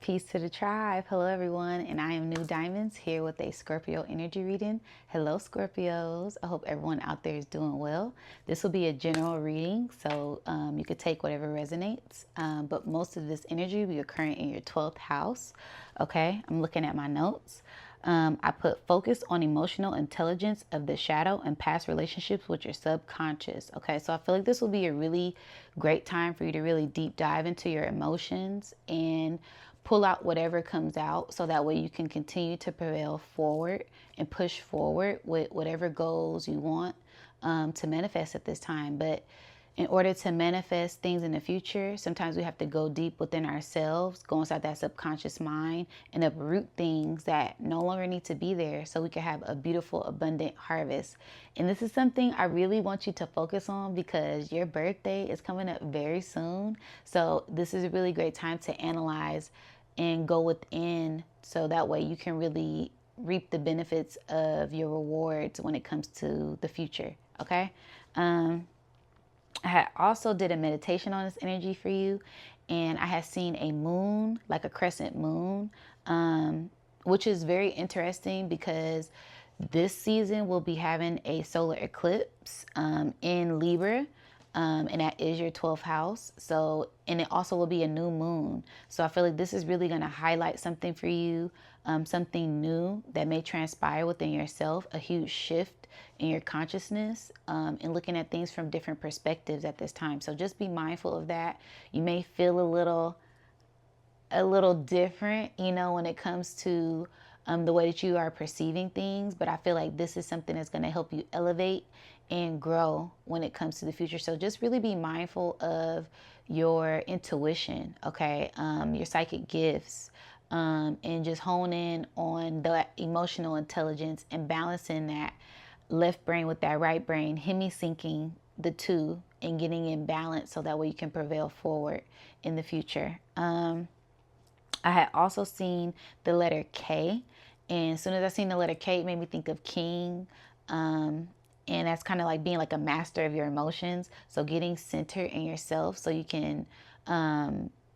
Peace to the tribe. Hello everyone, and I am New Diamonds here with a Scorpio energy reading. Hello Scorpios. I hope everyone out there is doing well. This will be a general reading, so you could take whatever resonates, but most of this energy will be occurring in your 12th house. Okay, I'm looking at my notes. I put focus on emotional intelligence of the shadow and past relationships with your subconscious. Okay, so I feel like this will be a really great time for you to really deep dive into your emotions and pull out whatever comes out, so that way you can continue to prevail forward and push forward with whatever goals you want to manifest at this time. But in order to manifest things in the future, sometimes we have to go deep within ourselves, go inside that subconscious mind and uproot things that no longer need to be there, so we can have a beautiful, abundant harvest. And this is something I really want you to focus on, because your birthday is coming up very soon. So this is a really great time to analyze and go within, so that way you can really reap the benefits of your rewards when it comes to the future. Okay. I had also did a meditation on this energy for you, and I had seen a moon, like a crescent moon, which is very interesting because this season we'll be having a solar eclipse in Libra, and that is your 12th house. So, and it also will be a new moon. So I feel like this is really going to highlight something for you, something new that may transpire within yourself, a huge shift in your consciousness, and looking at things from different perspectives at this time. So just be mindful of that. You may feel a little different, you know, when it comes to the way that you are perceiving things. But I feel like this is something that's going to help you elevate and grow when it comes to the future. So just really be mindful of your intuition, okay, your psychic gifts, and just hone in on the emotional intelligence and balancing that left brain with that right brain, hemi-syncing the two and getting in balance, so that way you can prevail forward in the future. I had also seen the letter K, and as soon as I seen the letter K, it made me think of king, and that's kind of like being like a master of your emotions. So getting centered in yourself, so you can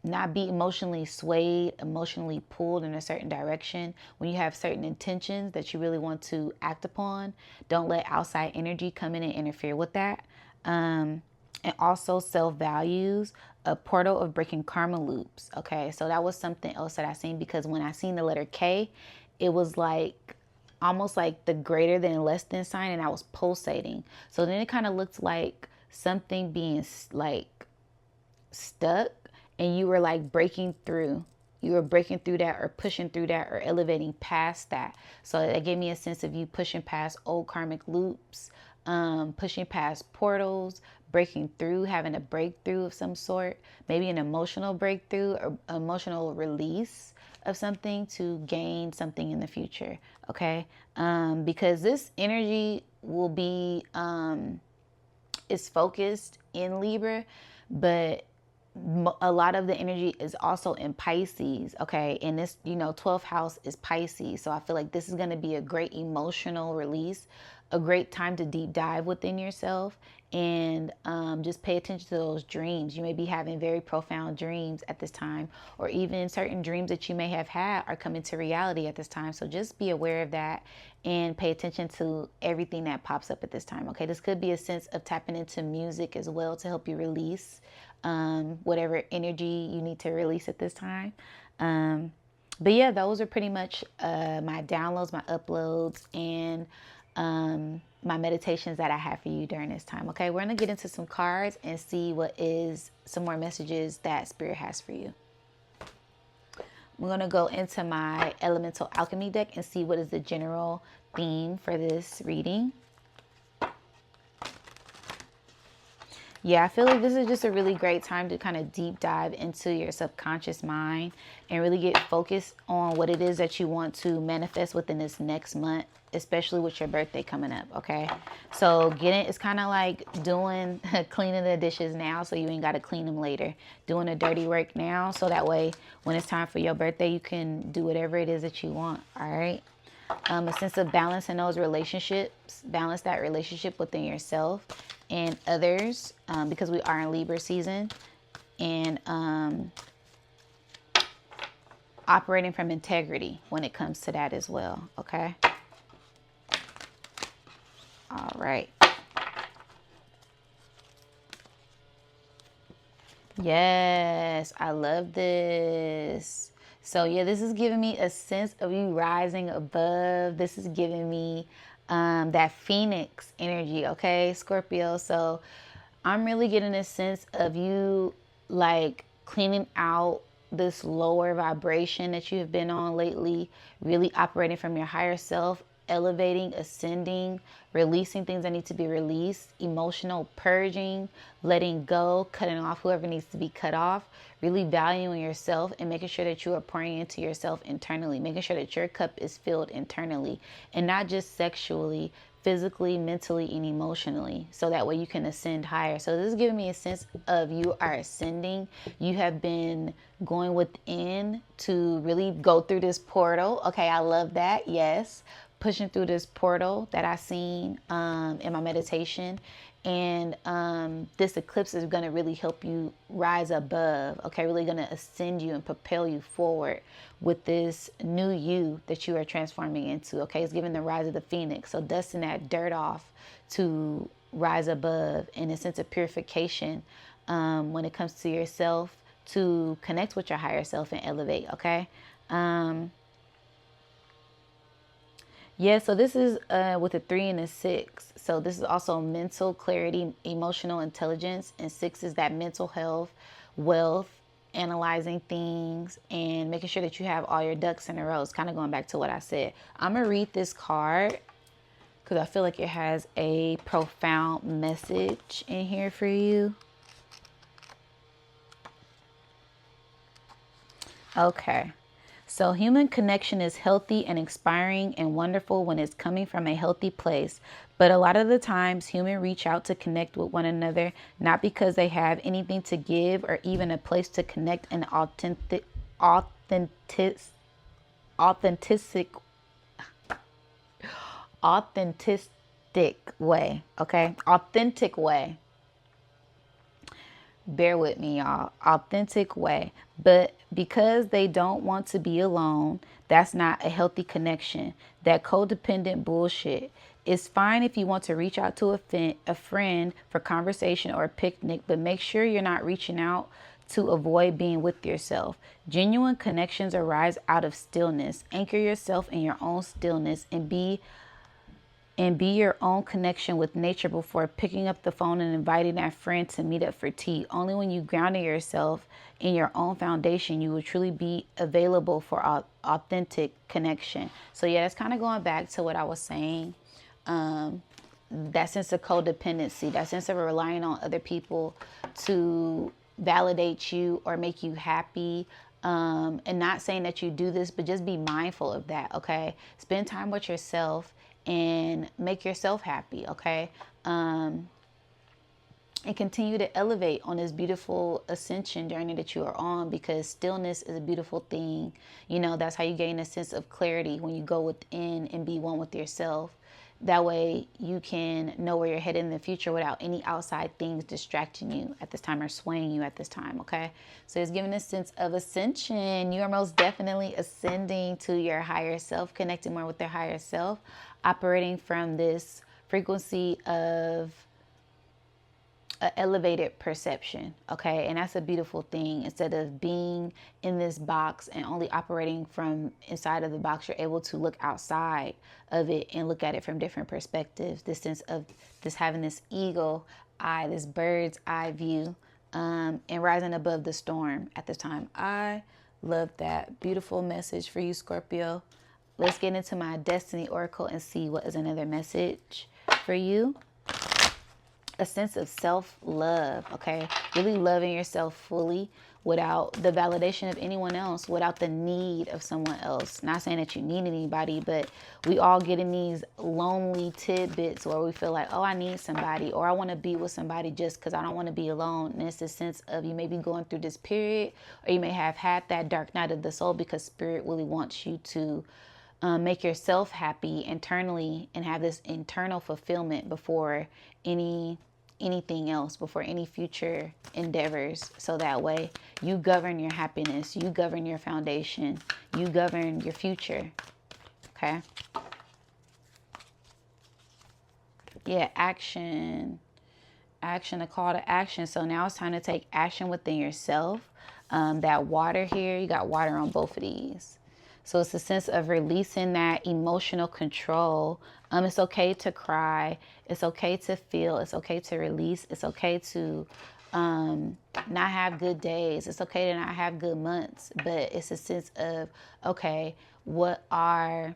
not be emotionally swayed, emotionally pulled in a certain direction. When you have certain intentions that you really want to act upon, don't let outside energy come in and interfere with that. And also self-values, a portal of breaking karma loops. Okay, so that was something else that I seen, because when I seen the letter K, it was like almost like the greater than less than sign, and I was pulsating. So then it kind of looked like something being like stuck, and you were like breaking through. You were breaking through that, or pushing through that, or elevating past that. So that gave me a sense of you pushing past old karmic loops, pushing past portals, breaking through, having a breakthrough of some sort, maybe an emotional breakthrough or emotional release of something to gain something in the future. Okay, because this energy will be is focused in Libra, but a lot of the energy is also in Pisces. Okay, and this, you know, 12th house is Pisces, so I feel like this is going to be a great emotional release, a great time to deep dive within yourself, and just pay attention to those dreams. You may be having very profound dreams at this time, or even certain dreams that you may have had are coming to reality at this time. So just be aware of that and pay attention to everything that pops up at this time. Okay, this could be a sense of tapping into music as well to help you release whatever energy you need to release at this time. But yeah, those are pretty much my downloads, my uploads, and my meditations that I have for you during this time. Okay, we're gonna get into some cards and see what is some more messages that Spirit has for you. I'm gonna go into my Elemental Alchemy deck and see what is the general theme for this reading. Yeah, I feel like this is just a really great time to kind of deep dive into your subconscious mind and really get focused on what it is that you want to manifest within this next month, especially with your birthday coming up. Okay, so it's kind of like doing cleaning the dishes now, so you ain't got to clean them later. Doing the dirty work now, so that way when it's time for your birthday, you can do whatever it is that you want. All right. A sense of balance in those relationships, balance that relationship within yourself and others, because we are in Libra season. And operating from integrity when it comes to that as well. Okay. All right. Yes, I love this. So yeah, this is giving me a sense of you rising above. This is giving me that phoenix energy, okay, Scorpio. So I'm really getting a sense of you like cleaning out this lower vibration that you have been on lately, really operating from your higher self, elevating, ascending, releasing things that need to be released, emotional purging, letting go, cutting off whoever needs to be cut off, really valuing yourself and making sure that you are pouring into yourself internally, making sure that your cup is filled internally and not just sexually, physically, mentally, and emotionally, so that way you can ascend higher. So this is giving me a sense of you are ascending. You have been going within to really go through this portal. Okay, I love that. Yes, pushing through this portal that I seen in my meditation. And this eclipse is going to really help you rise above, okay? Really going to ascend you and propel you forward with this new you that you are transforming into, okay? It's giving the rise of the phoenix. So dusting that dirt off to rise above in a sense of purification when it comes to yourself, to connect with your higher self and elevate, okay? Yeah, so this is with a 3 and a 6. So this is also mental clarity, emotional intelligence. And 6 is that mental health, wealth, analyzing things, and making sure that you have all your ducks in a row. It's kind of going back to what I said. I'm going to read this card because I feel like it has a profound message in here for you. Okay. So human connection is healthy and inspiring and wonderful when it's coming from a healthy place. But a lot of the times humans reach out to connect with one another, not because they have anything to give or even a place to connect in authentic way. Okay. Authentic way. Bear with me, y'all. Authentic way. But because they don't want to be alone, that's not a healthy connection. That codependent bullshit. It's fine if you want to reach out to a friend for conversation or a picnic, but make sure you're not reaching out to avoid being with yourself. Genuine connections arise out of stillness. Anchor yourself in your own stillness and be your own connection with nature before picking up the phone and inviting that friend to meet up for tea. Only when you grounded yourself in your own foundation, you will truly be available for authentic connection. So yeah, that's kind of going back to what I was saying. That sense of codependency, that sense of relying on other people to validate you or make you happy. And not saying that you do this, but just be mindful of that, okay? Spend time with yourself and make yourself happy, okay? And continue to elevate on this beautiful ascension journey that you are on, because stillness is a beautiful thing. You know, that's how you gain a sense of clarity, when you go within and be one with yourself. That way you can know where you're headed in the future without any outside things distracting you at this time or swaying you at this time, okay? So it's giving a sense of ascension. You are most definitely ascending to your higher self, connecting more with their higher self, operating from this frequency of elevated perception, okay? And that's a beautiful thing. Instead of being in this box and only operating from inside of the box, you're able to look outside of it and look at it from different perspectives. This sense of this having this eagle eye, this bird's eye view, and rising above the storm at this time. I love that. Beautiful message for you, Scorpio. Let's get into my destiny oracle and see what is another message for you. A sense of self-love, okay? Really loving yourself fully without the validation of anyone else, without the need of someone else. Not saying that you need anybody, but we all get in these lonely tidbits where we feel like, oh, I need somebody, or I want to be with somebody just because I don't want to be alone. And it's a sense of you may be going through this period, or you may have had that dark night of the soul because spirit really wants you to make yourself happy internally and have this internal fulfillment before any anything else, before any future endeavors. So that way you govern your happiness, you govern your foundation, you govern your future. Okay. Yeah, action, a call to action. So now it's time to take action within yourself. That water here, you got water on both of these. So it's a sense of releasing that emotional control. It's okay to cry. It's okay to feel. It's okay to release. It's okay to not have good days. It's okay to not have good months. But it's a sense of, okay, what are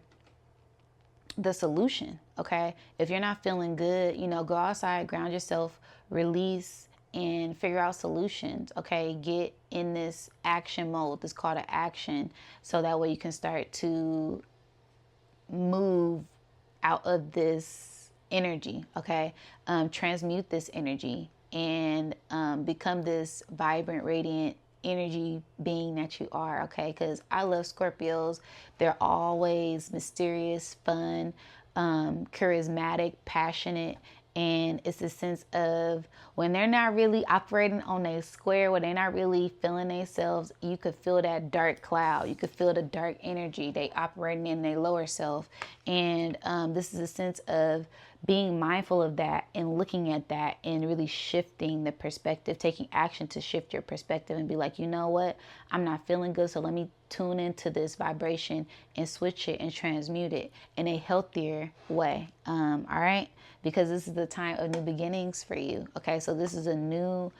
the solution? Okay, if you're not feeling good, you know, go outside, ground yourself, release, and figure out solutions. Okay, get in this action mode, this call to action, so that way you can start to move out of this energy. Okay, transmute this energy and become this vibrant, radiant energy being that you are. Okay, because I love Scorpios. They're always mysterious, fun, charismatic, passionate, and it's a sense of when they're not really operating on a square, when they're not really feeling themselves, you could feel that dark cloud. You could feel the dark energy. They operating in their lower self. And this is a sense of being mindful of that and looking at that and really shifting the perspective, taking action to shift your perspective and be like, you know what? I'm not feeling good. So let me tune into this vibration and switch it and transmute it in a healthier way. All right. Because this is the time of new beginnings for you. Okay. So this is a new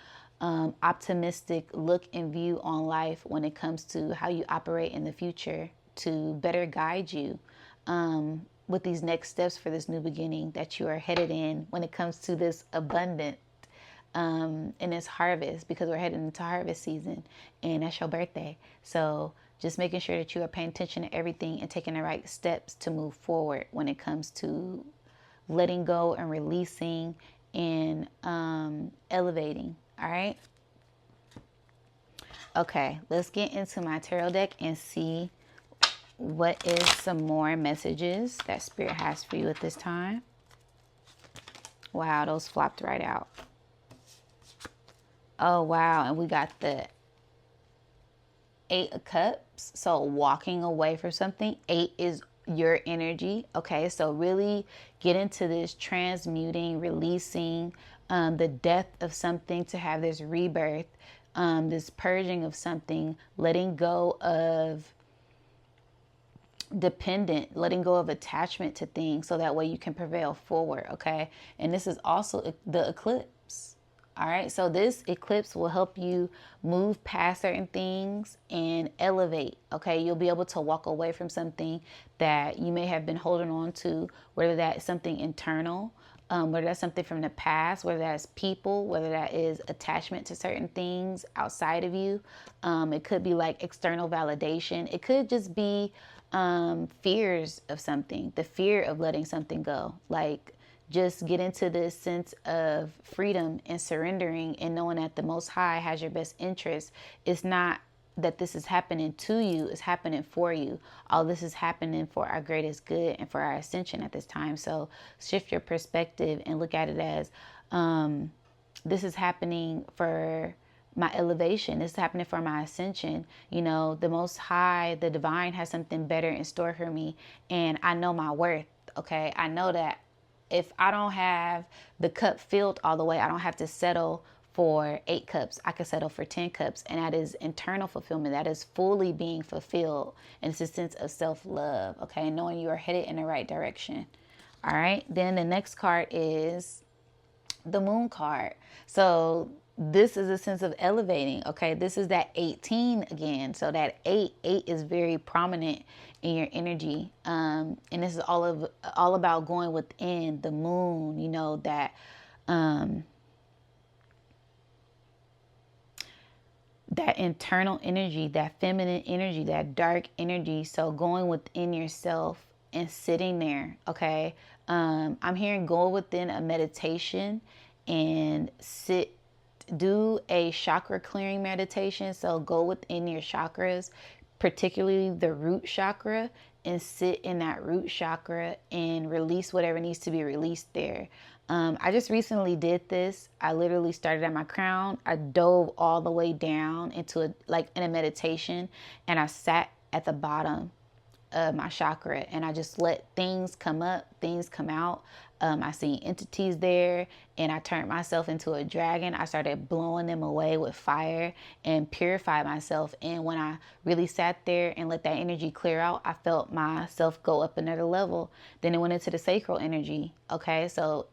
optimistic look and view on life when it comes to how you operate in the future to better guide you with these next steps for this new beginning that you are headed in when it comes to this abundant and this harvest, because we're heading into harvest season and that's your birthday. So just making sure that you are paying attention to everything and taking the right steps to move forward when it comes to letting go and releasing and elevating. All right. Okay, let's get into my tarot deck and see what is some more messages that Spirit has for you at this time. Wow, those flopped right out. Oh, wow. And we got the 8 of Cups. So walking away from something. 8 is your energy. Okay, so really get into this transmuting, releasing the death of something to have this rebirth, this purging of something, letting go of dependent, letting go of attachment to things so that way you can prevail forward. Okay, and this is also the eclipse. All right, so this eclipse will help you move past certain things and elevate. Okay, you'll be able to walk away from something that you may have been holding on to, whether that's something internal, whether that's something from the past, whether that's people, whether that is attachment to certain things outside of you. It could be like external validation. It could just be fears of something, the fear of letting something go. Like, just get into this sense of freedom and surrendering and knowing that the Most High has your best interest. It's not that this is happening to you, it's happening for you. All this is happening for our greatest good and for our ascension at this time. So shift your perspective and look at it as this is happening for my elevation. This is happening for my ascension. You know, the Most High, the divine has something better in store for me. And I know my worth. Okay. I know that if I don't have the cup filled all the way, I don't have to settle for 8 cups. I could settle for 10 cups. And that is internal fulfillment. That is fully being fulfilled. And it's a sense of self-love. Okay. Knowing you are headed in the right direction. All right. Then the next card is the Moon card. So this is a sense of elevating. Okay, this is that 18 again. So that 8 is very prominent in your energy, and this is all about going within the moon. You know, that that internal energy, that feminine energy, that dark energy. So going within yourself and sitting there. Okay, I'm hearing go within a meditation and do a chakra clearing meditation. So go within your chakras, particularly the root chakra, and sit in that root chakra and release whatever needs to be released there. I just recently did this. I literally started at my crown. I dove all the way down into in a meditation, and I sat at the bottom of my chakra, and I just let things come up, things come out. I seen entities there, and I turned myself into a dragon. I started blowing them away with fire and purified myself. And when I really sat there and let that energy clear out, I felt myself go up another level. Then it went into the sacral energy. Okay, so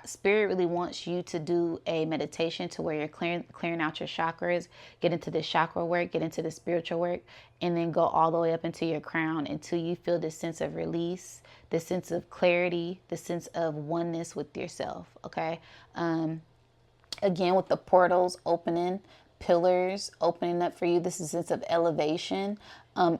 Spirit really wants you to do a meditation to where you're clearing out your chakras, get into the chakra work, get into the spiritual work, and then go all the way up into your crown until you feel this sense of release, this sense of clarity, the sense of oneness with yourself. Okay. Again, with the portals opening, pillars opening up for you, this is a sense of elevation,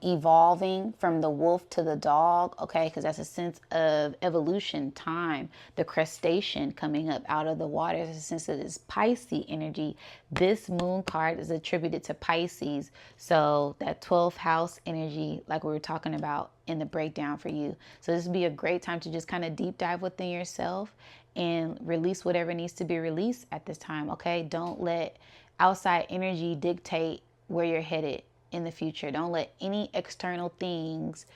evolving from the wolf to the dog, okay, because that's a sense of evolution, time, the crustacean coming up out of the water. There's a sense of this Pisces energy. This moon card is attributed to Pisces, so that 12th house energy, like we were talking about in the breakdown for you. So this would be a great time to just kind of deep dive within yourself and release whatever needs to be released at this time, okay? Don't let outside energy dictate where you're headed in the future. Don't let any external things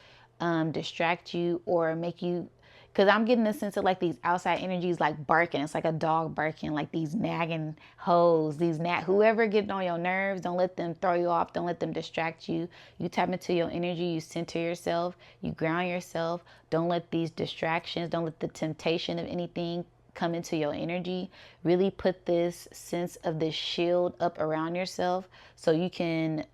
distract you or make you, because I'm getting a sense of like these outside energies like barking. It's like a dog barking, like these nagging hoes, whoever getting on your nerves. Don't let them throw you off. Don't let them distract you. You tap into your energy. You center yourself. You ground yourself. Don't let these distractions, don't let the temptation of anything come into your energy. Really put this sense of this shield up around yourself so you can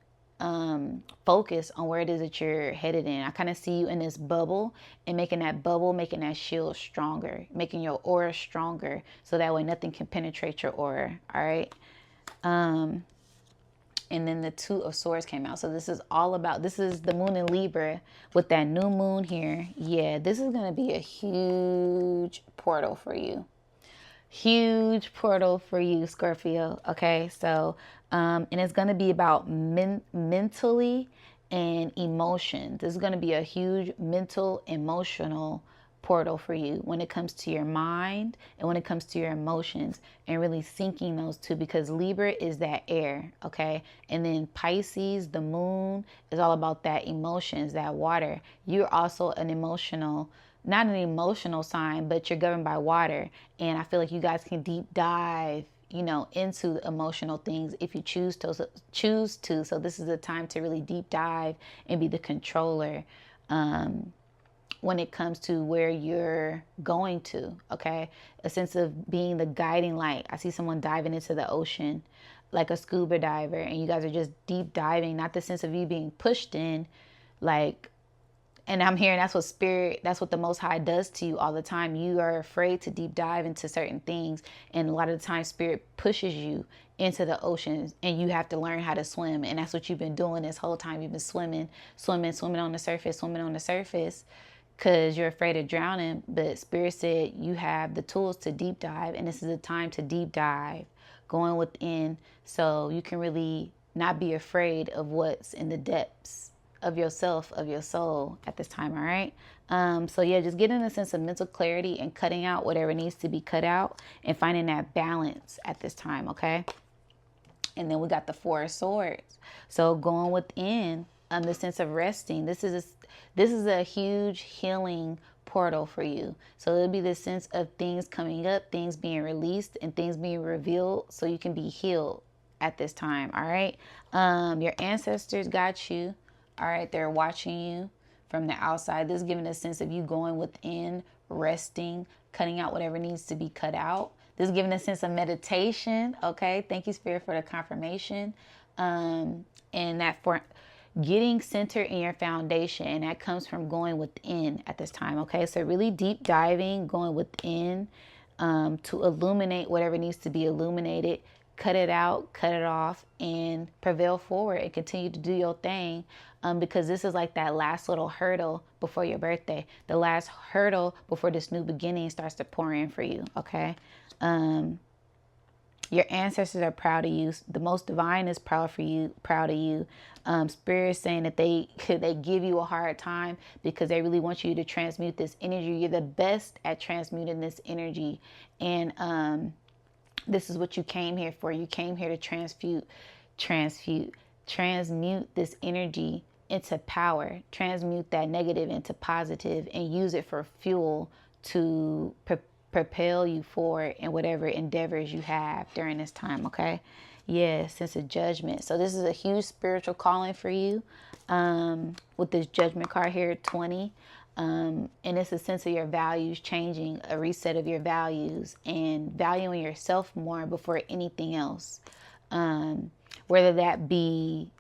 focus on where it is that you're headed in. I kind of see you in this bubble and making that shield stronger, making your aura stronger so that way nothing can penetrate your aura. All right. And then the Two of Swords came out. So this is all about, this is the moon in Libra with that new moon here. Yeah, this is going to be a huge portal for you. Huge portal for you, Scorpio. Okay, so, and it's going to be about mentally and emotion. This is going to be a huge mental, emotional portal for you when it comes to your mind and when it comes to your emotions, and really syncing those two, because Libra is that air, okay? And then Pisces, the moon, is all about that emotions, that water. You're also an emotional, not an emotional sign, but you're governed by water. And I feel like you guys can deep dive, you know, into emotional things if you choose to. So this is the time to really deep dive and be the controller when it comes to where you're going to, okay? A sense of being the guiding light. I see someone diving into the ocean like a scuba diver, and you guys are just deep diving, not the sense of you being pushed in, like, and I'm hearing that's what the Most High does to you all the time. You are afraid to deep dive into certain things, and a lot of the time Spirit pushes you into the oceans, and you have to learn how to swim. And that's what you've been doing this whole time. You've been swimming on the surface, because you're afraid of drowning. But Spirit said you have the tools to deep dive, and this is a time to deep dive, going within, so you can really not be afraid of what's in the depths of yourself, of your soul at this time. All right. So yeah, just getting a sense of mental clarity and cutting out whatever needs to be cut out and finding that balance at this time. Okay. And then we got the Four of Swords. So going within, the sense of resting. This is a huge healing portal for you. So it'll be this sense of things coming up, things being released, and things being revealed so you can be healed at this time. All right. Your ancestors got you. All right. They're watching you from the outside. This is giving a sense of you going within, resting, cutting out whatever needs to be cut out. This is giving a sense of meditation. Okay. Thank you, Spirit, for the confirmation. And that for getting centered in your foundation, and that comes from going within at this time. Okay. So really deep diving, going within, to illuminate whatever needs to be illuminated, cut it out, cut it off, and prevail forward and continue to do your thing. Because this is like that last little hurdle before your birthday, the last hurdle before this new beginning starts to pour in for you. Okay. Your ancestors are proud of you. The most divine is proud of you. Spirit is saying that they give you a hard time because they really want you to transmute this energy. You're the best at transmuting this energy. And this is what you came here for. You came here to transmute this energy into power, transmute that negative into positive, and use it for fuel to propel you forward in whatever endeavors you have during this time. Okay. Yes, sense of judgment. So this is a huge spiritual calling for you, with this judgment card here at 20. And it's a sense of your values changing, a reset of your values, and valuing yourself more before anything else. Whether that be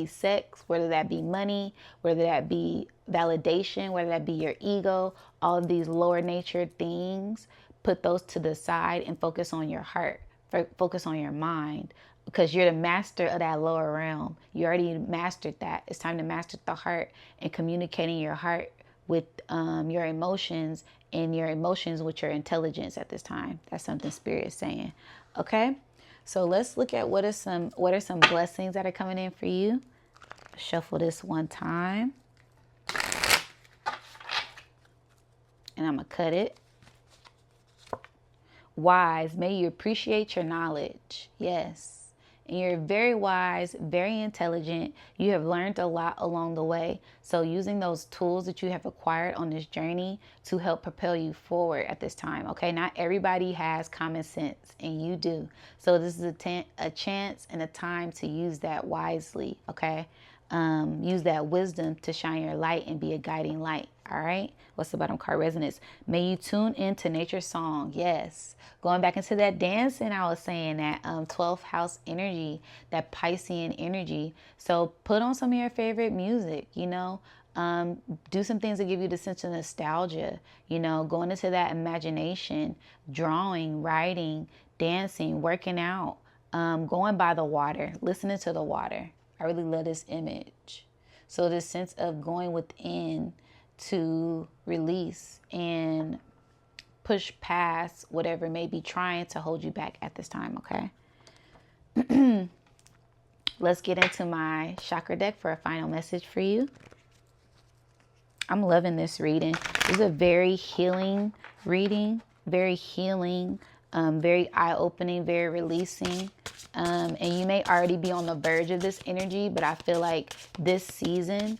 sex, whether that be money, whether that be validation, whether that be your ego, all of these lower nature things, put those to the side and focus on your heart, focus on your mind, because you're the master of that lower realm. You already mastered that. It's time to master the heart and communicating your heart with your emotions, and your emotions with your intelligence at this time. That's something Spirit is saying. Okay. So let's look at what are some blessings that are coming in for you. Shuffle this one time. And I'm going to cut it. Wise, may you appreciate your knowledge. Yes. And you're very wise, very intelligent. You have learned a lot along the way. So using those tools that you have acquired on this journey to help propel you forward at this time. Okay, not everybody has common sense, and you do. So this is a chance and a time to use that wisely. Okay, use that wisdom to shine your light and be a guiding light. All right. What's the bottom card? Resonance. May you tune into nature's song. Yes. Going back into that dancing, I was saying that 12th house energy, that Piscean energy. So put on some of your favorite music, you know. Do some things that give you the sense of nostalgia, you know, going into that imagination, drawing, writing, dancing, working out, going by the water, listening to the water. I really love this image. So this sense of going within to release and push past whatever may be trying to hold you back at this time, okay? Let's get into my chakra deck for a final message for you. I'm loving this reading. This is a very healing reading, very healing, very eye-opening, very releasing. And you may already be on the verge of this energy, but I feel like this season,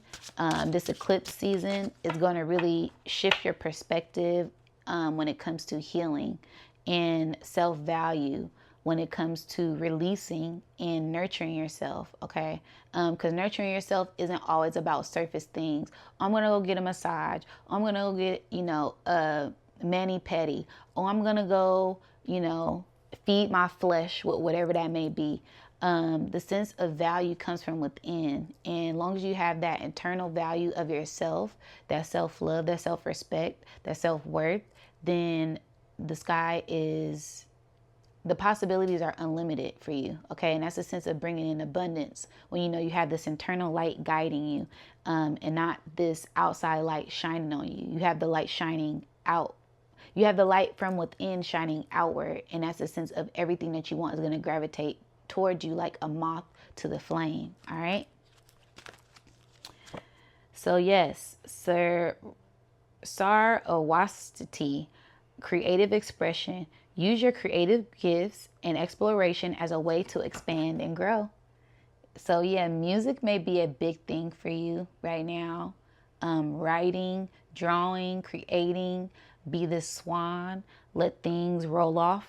this eclipse season, is going to really shift your perspective when it comes to healing and self-value, when it comes to releasing and nurturing yourself, okay? Because nurturing yourself isn't always about surface things. I'm going to go get a massage. I'm going to go get, you know, a mani-pedi. Or I'm going to go, you know, feed my flesh with whatever that may be. The sense of value comes from within. And as long as you have that internal value of yourself, that self-love, that self-respect, that self-worth, then the sky is... the possibilities are unlimited for you, okay? And that's a sense of bringing in abundance when you know you have this internal light guiding you, and not this outside light shining on you. You have the light shining out. You have the light from within shining outward, and that's a sense of everything that you want is going to gravitate towards you like a moth to the flame, all right? So yes, Sarwastiti, creative expression. Use your creative gifts and exploration as a way to expand and grow. So yeah, music may be a big thing for you right now. Writing, drawing, creating, be this swan. Let things roll off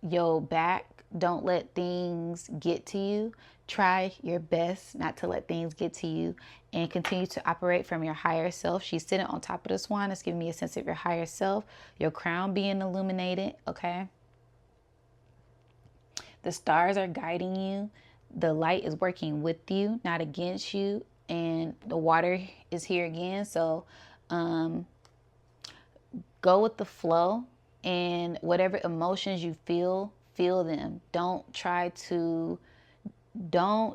your back. Don't let things get to you. Try your best not to let things get to you, and continue to operate from your higher self. She's sitting on top of the swan. It's giving me a sense of your higher self, your crown being illuminated, okay? The stars are guiding you. The light is working with you, not against you. And the water is here again. So go with the flow, and whatever emotions you feel them. Don't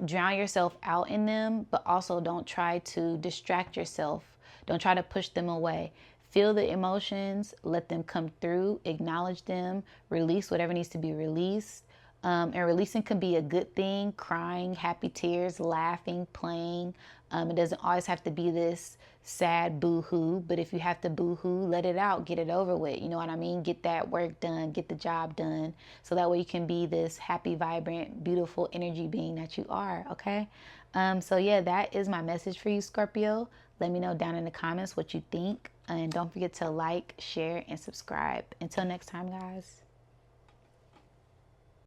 drown yourself out in them, but also don't try to distract yourself. Don't try to push them away. Feel the emotions, let them come through, acknowledge them, release whatever needs to be released. And releasing can be a good thing, crying, happy tears, laughing, playing. It doesn't always have to be this sad boo-hoo, but if you have to boo-hoo, let it out, get it over with. You know what I mean? Get that work done, get the job done. So that way you can be this happy, vibrant, beautiful energy being that you are, okay? So yeah, that is my message for you, Scorpio. Let me know down in the comments what you think. And don't forget to like, share, and subscribe. Until next time, guys.